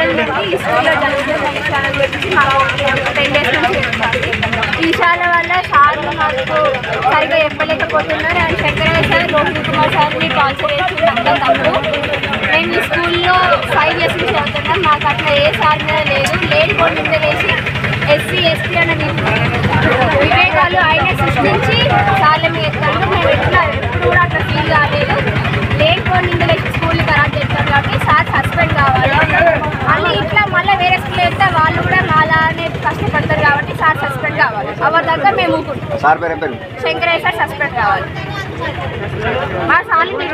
జరిగింది ఈ స్కూల్లో జరుగుతున్న విషయాల గురించి మాకు 10 days నుంచి చెప్తాను. ఈ విషయాల వల్ల సార్లు మాకు సరిగా చెప్పలేకపోతున్నారు. అండ్ శంకరయ్య సార్, రోహిత్ కుమార్ సార్ని టార్చర్ చేసి అంతా తప్పు. మేము ఈ స్కూల్లో 5 years నుంచి చదువుతున్నాం. మాకు అట్లా ఏ సార్ మీద లేదు. లేని బోర్డు మీద వేసి SC ST అన్న వివేకాలు ఆయన సృష్టించి సార్ల మీద ఎత్తారు. మేము ఎట్లా ఎప్పుడు కూడా అట్లా ఫీల్ కాలేదు. లేని బోర్డు మీద వేసి స్కూల్ని ఖరాబ్ చేస్తారు కాబట్టి సార్ సస్పెండ్ కావాలి. మళ్ళీ ఇట్లా మళ్ళీ వేరే స్కూల్ వెళ్తే వాళ్ళు కూడా మాలానే కష్టపడతారు కాబట్టి సార్ సస్పెండ్ కావాలి. అవర్ దగ్గర మేము ఊరుకుంటాం. శంకరయ్య సార్ సస్పెండ్ కావాలి. మా సార్ని